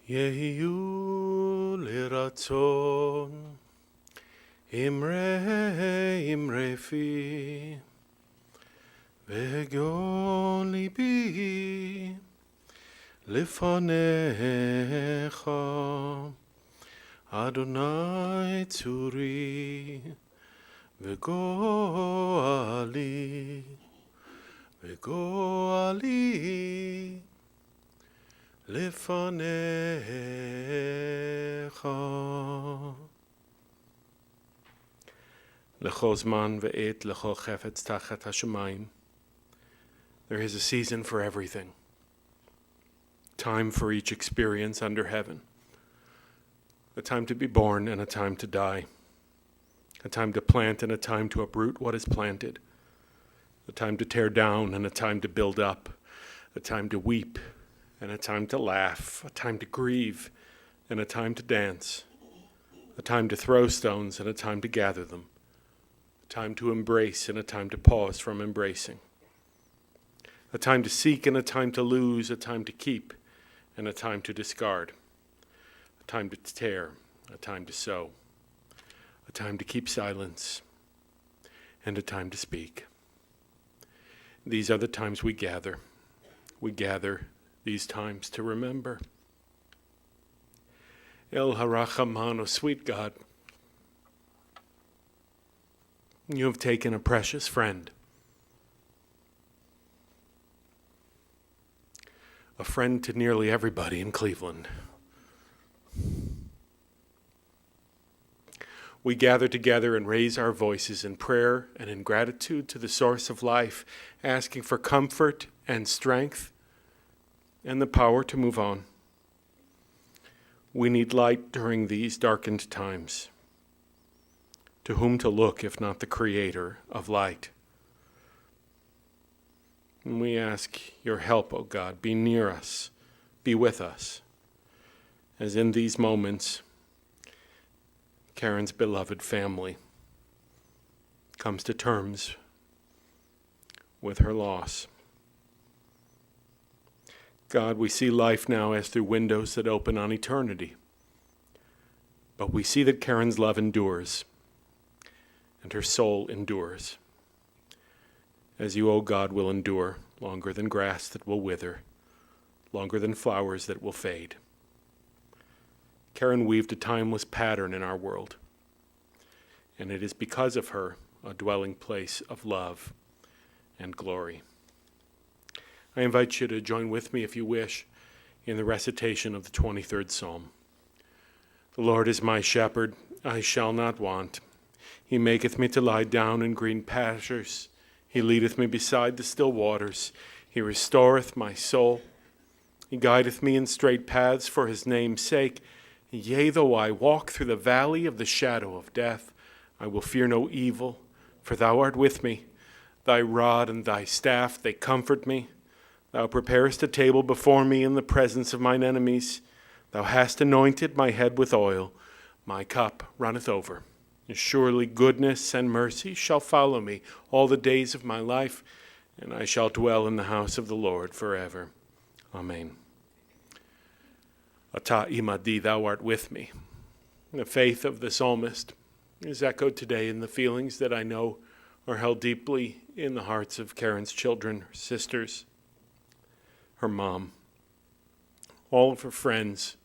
יהיו לרצון אמרי פי והגון ליבי לפניך אדוני צורי וגואלי לפניך. לכל זמן ועת לכל חפץ תחת השמיים. There is a season for everything. Time for each experience under heaven. A time to be born and a time to die. A time to plant and a time to uproot what is planted. A time to tear down and a time to build up. A time to weep and a time to laugh. A time to grieve and a time to dance. A time to throw stones and a time to gather them. A time to embrace and a time to pause from embracing. A time to seek and a time to lose. A time to keep and a time to discard. A time to tear, a time to sow. A time to keep silence and a time to speak. These are the times we gather. We gather these times to remember. El Harachamano, sweet God, you have taken a precious friend, a friend to nearly everybody in Cleveland. We gather together and raise our voices in prayer and in gratitude to the source of life, asking for comfort and strength and the power to move on. We need light during these darkened times. To whom to look if not the Creator of light? And we ask your help, O God. Be near us. Be with us. As in these moments, Karen's beloved family comes to terms with her loss. God, we see life now as through windows that open on eternity. But we see that Karen's love endures and her soul endures. As you, O God, will endure longer than grass that will wither, longer than flowers that will fade. Karen weaved a timeless pattern in our world, and it is because of her a dwelling place of love and glory. I invite you to join with me, if you wish, in the recitation of the 23rd Psalm. The Lord is my shepherd, I shall not want. He maketh me to lie down in green pastures. He leadeth me beside the still waters. He restoreth my soul. He guideth me in straight paths for his name's sake. Yea, though I walk through the valley of the shadow of death, I will fear no evil, for thou art with me. Thy rod and thy staff, they comfort me. Thou preparest a table before me in the presence of mine enemies. Thou hast anointed my head with oil. My cup runneth over. And surely goodness and mercy shall follow me all the days of my life, and I shall dwell in the house of the Lord forever. Amen. Ata imadi, thou art with me. The faith of the psalmist is echoed today in the feelings that I know are held deeply in the hearts of Karen's children, her sisters, her mom, all of her friends,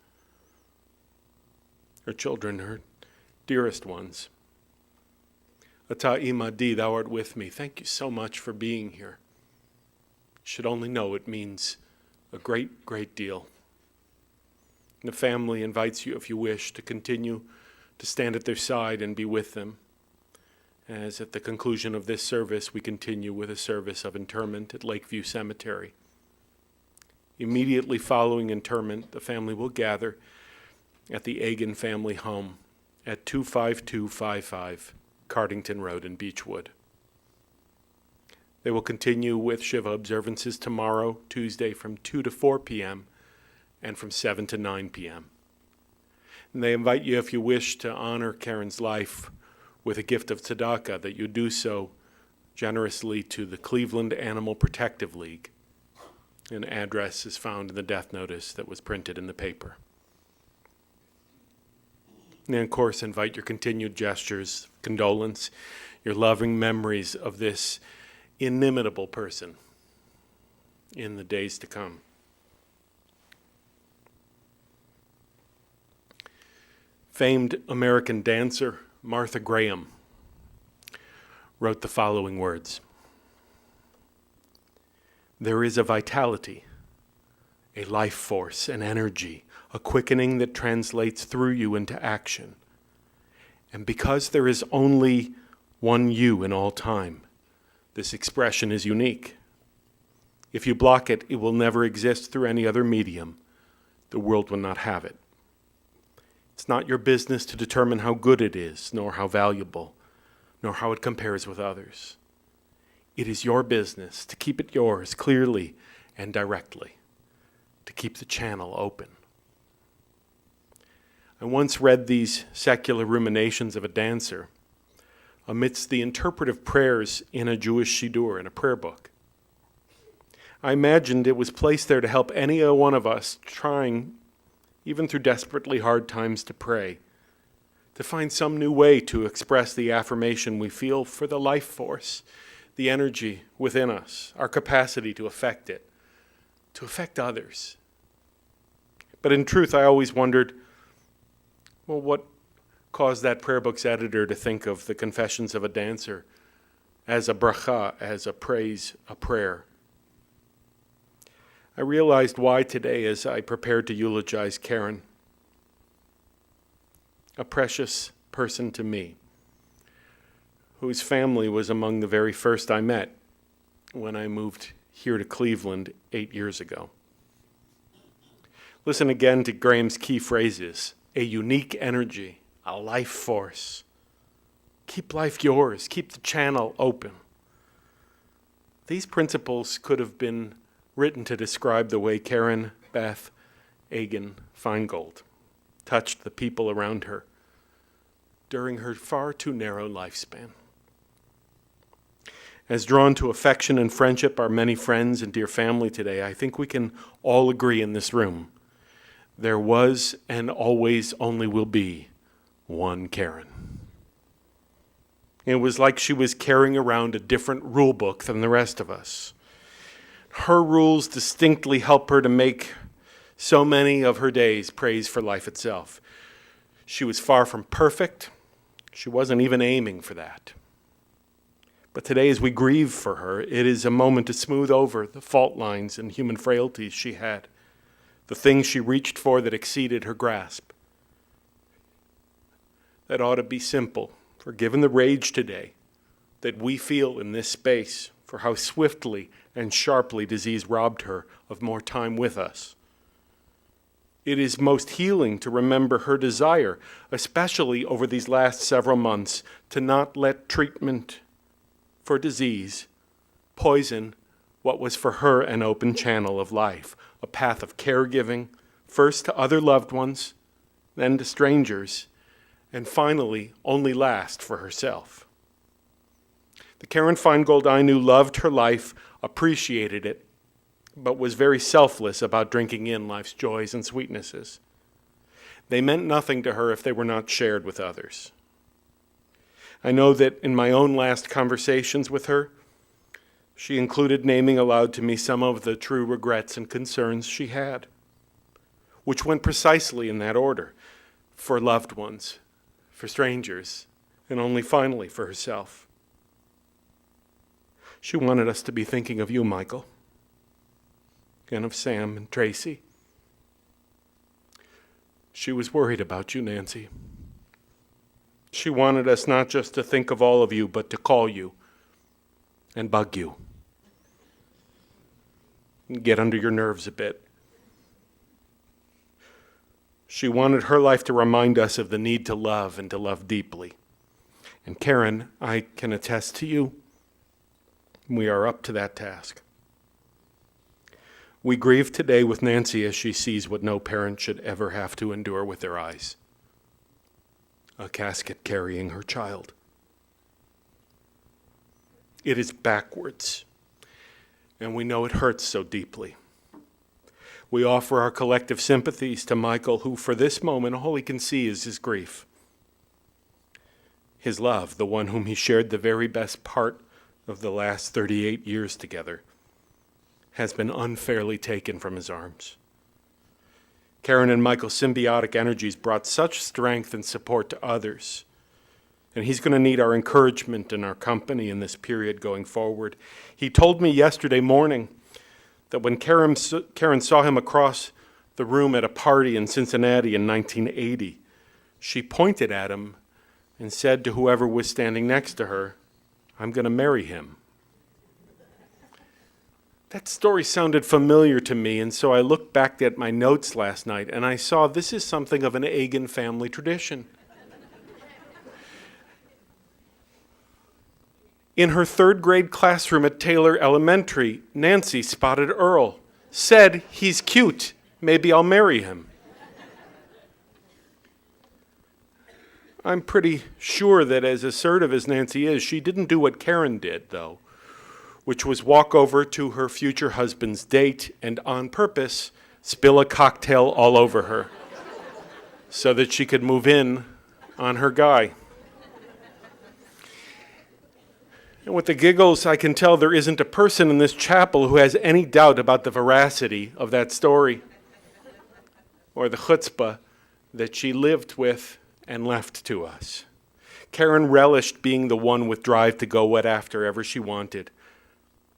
her children, her dearest ones. Ata imadi, thou art with me. Thank you so much for being here. You should only know it means a great, great deal. The family invites you, if you wish, to continue to stand at their side and be with them, as at the conclusion of this service we continue with a service of interment at Lakeview Cemetery. Immediately following interment, the family will gather at the Agan family home at 25255 Cardington Road in Beechwood. They will continue with Shiva observances tomorrow, Tuesday, from 2 to 4 p.m., and from 7 to 9 p.m. And they invite you, if you wish, to honor Karen's life with a gift of tzedakah, that you do so generously to the Cleveland Animal Protective League. An address is found in the death notice that was printed in the paper. And of course, invite your continued gestures, condolence, your loving memories of this inimitable person in the days to come. Famed American dancer Martha Graham wrote the following words: "There is a vitality, a life force, an energy, a quickening that translates through you into action. And because there is only one you in all time, this expression is unique. If you block it, it will never exist through any other medium. The world will not have it. It's not your business to determine how good it is, nor how valuable, nor how it compares with others. It is your business to keep it yours clearly and directly, to keep the channel open." I once read these secular ruminations of a dancer amidst the interpretive prayers in a Jewish siddur, in a prayer book. I imagined it was placed there to help any one of us trying, even through desperately hard times, to pray, to find some new way to express the affirmation we feel for the life force, the energy within us, our capacity to affect it, to affect others. But in truth, I always wondered, well, what caused that prayer book's editor to think of the Confessions of a Dancer as a bracha, as a praise, a prayer? I realized why today as I prepared to eulogize Karen, a precious person to me, whose family was among the very first I met when I moved here to Cleveland 8 years ago. Listen again to Graham's key phrases: a unique energy, a life force. Keep life yours, keep the channel open. These principles could have been written to describe the way Karen Beth Agan Feingold touched the people around her during her far too narrow lifespan. As drawn to affection and friendship our many friends and dear family today, I think we can all agree in this room, there was and always only will be one Karen. It was like she was carrying around a different rule book than the rest of us. Her rules distinctly help her to make so many of her days praise for life itself. She was far from perfect. She wasn't even aiming for that. But today, as we grieve for her, it is a moment to smooth over the fault lines and human frailties she had, the things she reached for that exceeded her grasp. That ought to be simple, for given the rage today that we feel in this space, for how swiftly and sharply disease robbed her of more time with us, it is most healing to remember her desire, especially over these last several months, to not let treatment for disease poison what was for her an open channel of life, a path of caregiving, first to other loved ones, then to strangers, and finally, only last for herself. The Karen Feingold I knew loved her life, appreciated it, but was very selfless about drinking in life's joys and sweetnesses. They meant nothing to her if they were not shared with others. I know that in my own last conversations with her, she included naming aloud to me some of the true regrets and concerns she had, which went precisely in that order: for loved ones, for strangers, and only finally for herself. She wanted us to be thinking of you, Michael, and of Sam and Tracy. She was worried about you, Nancy. She wanted us not just to think of all of you, but to call you and bug you, and get under your nerves a bit. She wanted her life to remind us of the need to love and to love deeply. And Karen, I can attest to you, we are up to that task. We grieve today with Nancy as she sees what no parent should ever have to endure with their eyes: a casket carrying her child. It is backwards, and we know it hurts so deeply. We offer our collective sympathies to Michael, who for this moment all he can see is his grief. his love, the one whom he shared the very best part of the last 38 years together, has been unfairly taken from his arms. Karen and Michael's symbiotic energies brought such strength and support to others, and he's going to need our encouragement and our company in this period going forward. He told me yesterday morning that when Karen saw him across the room at a party in Cincinnati in 1980, she pointed at him and said to whoever was standing next to her, "I'm going to marry him." That story sounded familiar to me, and so I looked back at my notes last night, and I saw this is something of an Agan family tradition. In her third grade classroom at Taylor Elementary, Nancy spotted Earl, said, "He's cute, maybe I'll marry him." I'm pretty sure that as assertive as Nancy is, she didn't do what Karen did, though, which was walk over to her future husband's date and on purpose spill a cocktail all over her so that she could move in on her guy. And with the giggles, I can tell there isn't a person in this chapel who has any doubt about the veracity of that story or the chutzpah that she lived with and left to us. Karen relished being the one with drive to go whatever she wanted.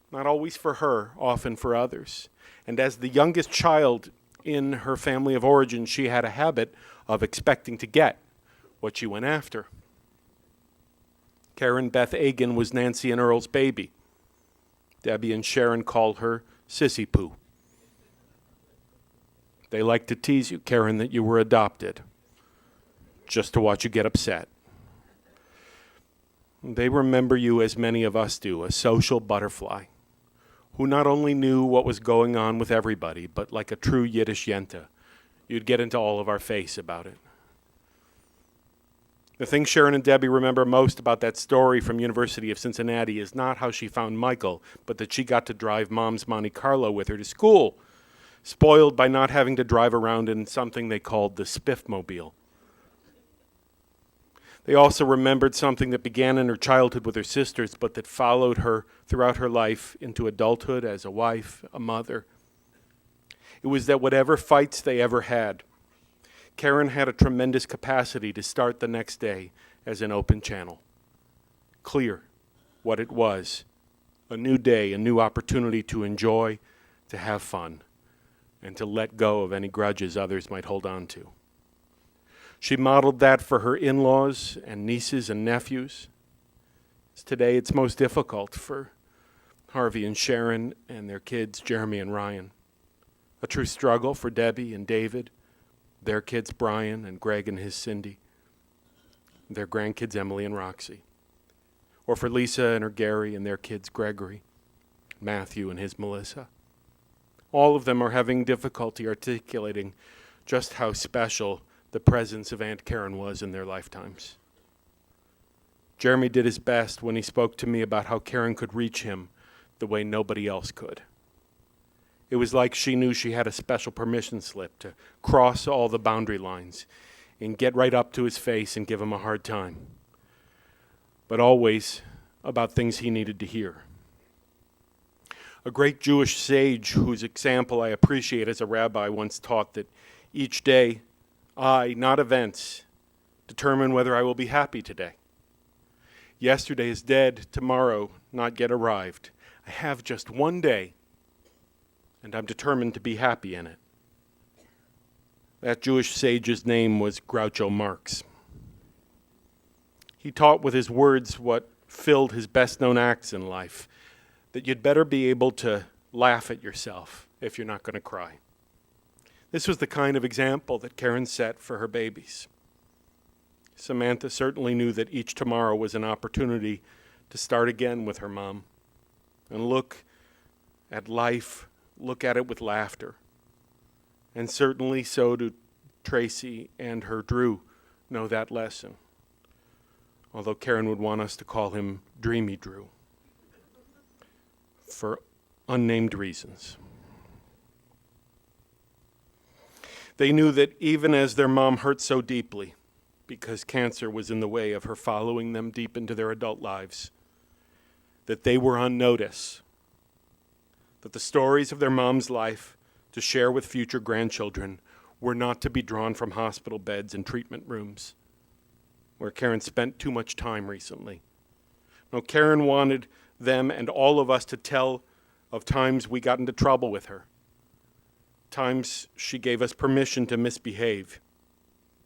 Not always for her, often for others. And as the youngest child in her family of origin, she had a habit of expecting to get what she went after. Karen Beth Agan was Nancy and Earl's baby. Debbie and Sharon called her Sissy Poo. They liked to tease you, Karen, that you were adopted, just to watch you get upset. They remember you as many of us do, a social butterfly, who not only knew what was going on with everybody, but like a true Yiddish yenta, you'd get into all of our face about it. The thing Sharon and Debbie remember most about that story from University of Cincinnati is not how she found Michael, but that she got to drive Mom's Monte Carlo with her to school, spoiled by not having to drive around in something they called the Spiffmobile. They also remembered something that began in her childhood with her sisters, but that followed her throughout her life into adulthood as a wife, a mother. It was that whatever fights they ever had, Karen had a tremendous capacity to start the next day as an open channel. Clear what it was, a new day, a new opportunity to enjoy, to have fun, and to let go of any grudges others might hold on to. She modeled that for her in-laws and nieces and nephews. Today it's most difficult for Harvey and Sharon and their kids, Jeremy and Ryan. A true struggle for Debbie and David, their kids, Brian and Greg and his Cindy, their grandkids, Emily and Roxy. Or for Lisa and her Gary and their kids, Gregory, Matthew and his Melissa. All of them are having difficulty articulating just how special the presence of Aunt Karen was in their lifetimes. Jeremy did his best when he spoke to me about how Karen could reach him the way nobody else could. It was like she knew she had a special permission slip to cross all the boundary lines and get right up to his face and give him a hard time, but always about things he needed to hear. A great Jewish sage whose example I appreciate as a rabbi once taught that each day I, not events, determine whether I will be happy today. Yesterday is dead, tomorrow not yet arrived. I have just one day, and I'm determined to be happy in it. That Jewish sage's name was Groucho Marx. He taught with his words what filled his best-known acts in life, that you'd better be able to laugh at yourself if you're not going to cry. This was the kind of example that Karen set for her babies. Samantha certainly knew that each tomorrow was an opportunity to start again with her mom and look at life, look at it with laughter. And certainly so do Tracy and her Drew know that lesson, although Karen would want us to call him Dreamy Drew for unnamed reasons. They knew that even as their mom hurt so deeply, because cancer was in the way of her following them deep into their adult lives, that they were on notice, that the stories of their mom's life to share with future grandchildren were not to be drawn from hospital beds and treatment rooms, where Karen spent too much time recently. No, Karen wanted them and all of us to tell of times we got into trouble with her, times she gave us permission to misbehave,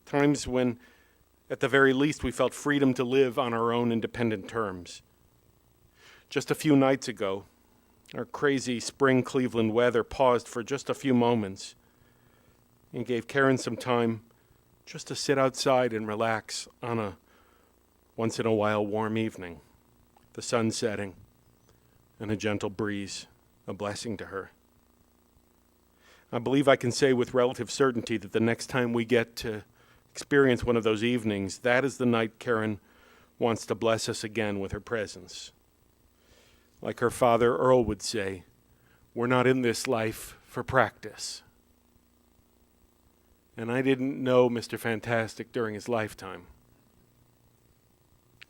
times when, at the very least, we felt freedom to live on our own independent terms. Just a few nights ago, our crazy spring Cleveland weather paused for just a few moments and gave Karen some time just to sit outside and relax on a once-in-a-while warm evening, the sun setting and a gentle breeze, a blessing to her. I believe I can say with relative certainty that the next time we get to experience one of those evenings, that is the night Karen wants to bless us again with her presence. Like her father Earl would say, we're not in this life for practice. And I didn't know Mr. Fantastic during his lifetime.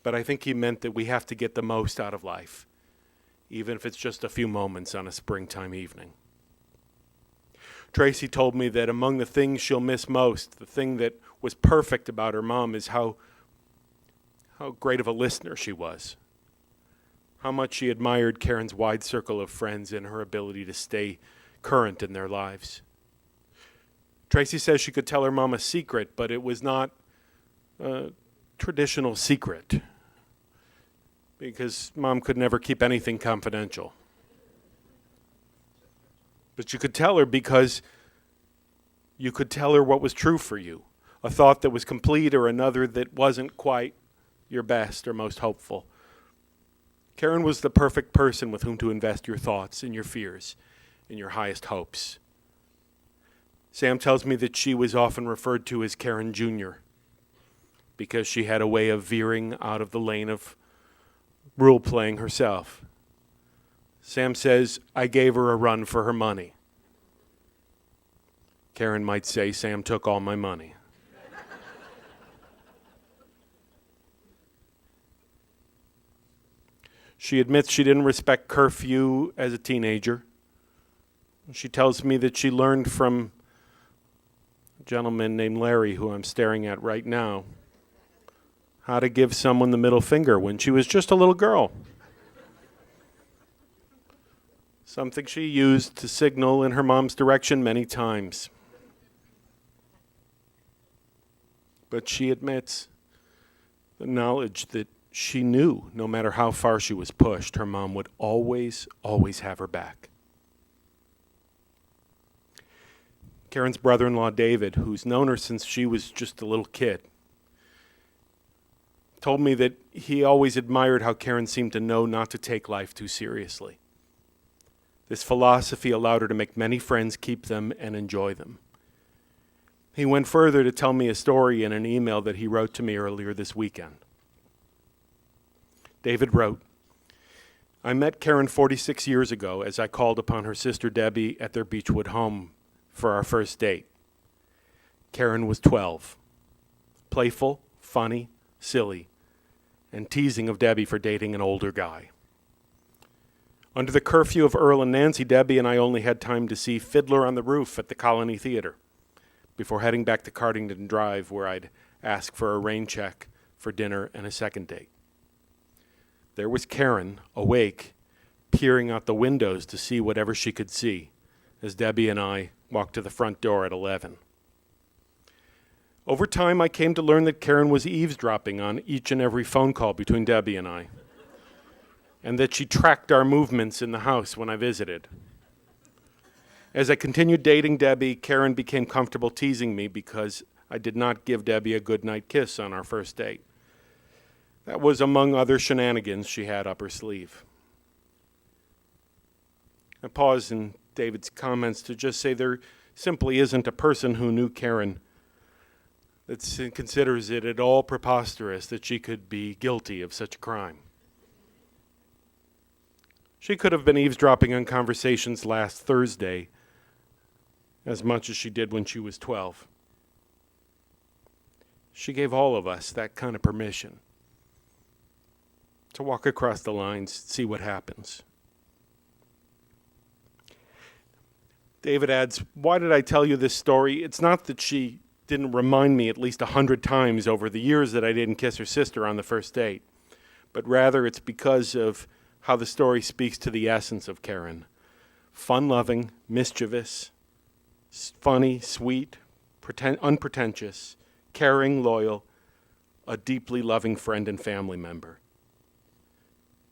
But I think he meant that we have to get the most out of life, even if it's just a few moments on a springtime evening. Tracy told me that among the things she'll miss most, the thing that was perfect about her mom is how great of a listener she was, how much she admired Karen's wide circle of friends and her ability to stay current in their lives. Tracy says she could tell her mom a secret, but it was not a traditional secret, because mom could never keep anything confidential. But you could tell her because you could tell her what was true for you, a thought that was complete or another that wasn't quite your best or most hopeful. Karen was the perfect person with whom to invest your thoughts and your fears and your highest hopes. Sam tells me that she was often referred to as Karen Jr. because she had a way of veering out of the lane of rule playing herself. Sam says, I gave her a run for her money. Karen might say, Sam took all my money. She admits she didn't respect curfew as a teenager. She tells me that she learned from a gentleman named Larry, who I'm staring at right now, how to give someone the middle finger when she was just a little girl. Something she used to signal in her mom's direction many times. But she admits the knowledge that she knew no matter how far she was pushed, her mom would always, always have her back. Karen's brother-in-law, David, who's known her since she was just a little kid, told me that he always admired how Karen seemed to know not to take life too seriously. This philosophy allowed her to make many friends, keep them, and enjoy them. He went further to tell me a story in an email that he wrote to me earlier this weekend. David wrote, I met Karen 46 years ago as I called upon her sister Debbie at their Beechwood home for our first date. Karen was 12, playful, funny, silly, and teasing of Debbie for dating an older guy. Under the curfew of Earl and Nancy, Debbie and I only had time to see Fiddler on the Roof at the Colony Theater before heading back to Cardington Drive, where I'd ask for a rain check for dinner and a second date. There was Karen, awake, peering out the windows to see whatever she could see, as Debbie and I walked to the front door at 11. Over time, I came to learn that Karen was eavesdropping on each and every phone call between Debbie and I, and that she tracked our movements in the house when I visited. As I continued dating Debbie, Karen became comfortable teasing me because I did not give Debbie a goodnight kiss on our first date. That was among other shenanigans she had up her sleeve. I pause in David's comments to just say there simply isn't a person who knew Karen that considers it at all preposterous that she could be guilty of such a crime. She could have been eavesdropping on conversations last Thursday as much as she did when she was 12. She gave all of us that kind of permission to walk across the lines, see what happens. David adds, why did I tell you this story? It's not that she didn't remind me at least 100 times over the years that I didn't kiss her sister on the first date, but rather it's because of how the story speaks to the essence of Karen. Fun-loving, mischievous, funny, sweet, unpretentious, caring, loyal, a deeply loving friend and family member.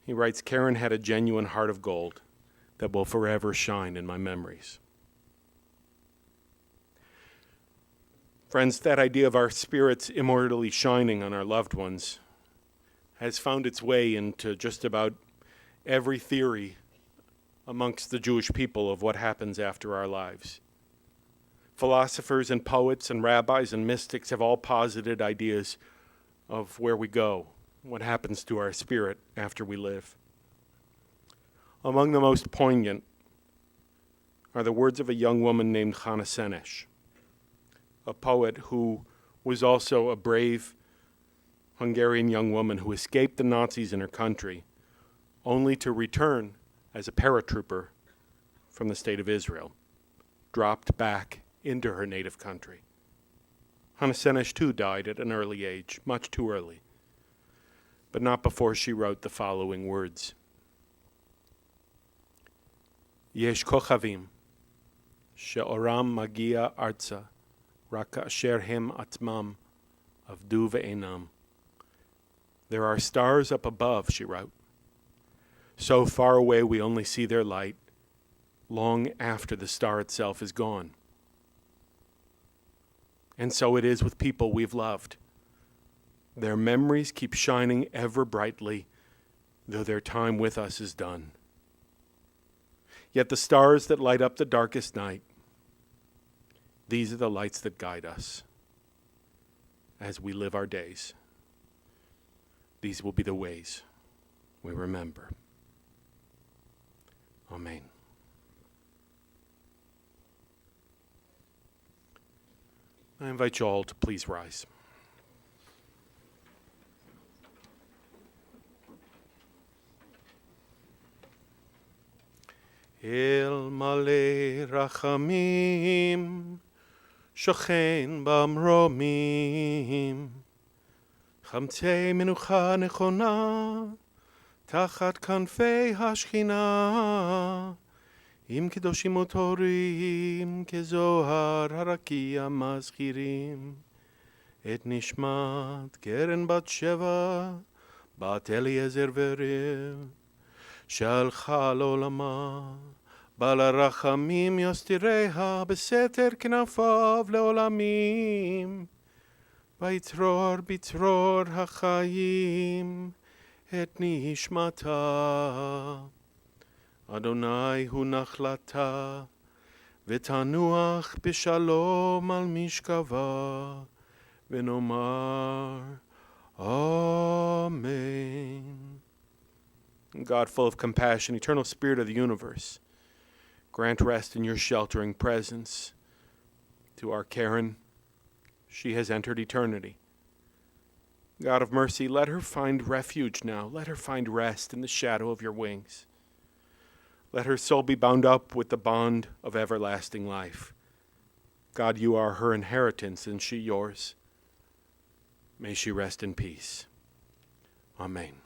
He writes, Karen had a genuine heart of gold that will forever shine in my memories. Friends, that idea of our spirits immortally shining on our loved ones has found its way into just about every theory amongst the Jewish people of what happens after our lives. Philosophers and poets and rabbis and mystics have all posited ideas of where we go, what happens to our spirit after we live. Among the most poignant are the words of a young woman named Hannah Senesh, a poet who was also a brave Hungarian young woman who escaped the Nazis in her country, only to return as a paratrooper from the state of Israel, dropped back into her native country. Hannah Senesh too died at an early age, much too early, but not before she wrote the following words. Yesh kochavim, she'oram magia arza, רק כאשר הם עצמם עבדו ואינם. There are stars up above, she wrote. So far away we only see their light, long after the star itself is gone. And so it is with people we've loved. Their memories keep shining ever brightly, though their time with us is done. Yet the stars that light up the darkest night, these are the lights that guide us as we live our days. These will be the ways we remember. Amen. I invite you all to please rise. El male rachamim, שוכן במרומים, חמצי מנוחה נכונה, תחת כנפי השכינה, עם קדושים וטהורים, כזוהר הרקיע מזכירים, את נשמת קרן בת שבע, בת אליעזר ורב, שהלכה לעולמה, בעל הרחמים יסתיריה בסתר כנפיו לעולמים, ויצרור בצרור החיים את נשמתה. אדוני הוא נחלתה, ותנוח בשלום על משכבה, ונאמר Amen. God, full of compassion, eternal Spirit of the universe, grant rest in your sheltering presence to our Karen. She has entered eternity. God of mercy, let her find refuge now. Let her find rest in the shadow of your wings. Let her soul be bound up with the bond of everlasting life. God, you are her inheritance and she yours. May she rest in peace. Amen.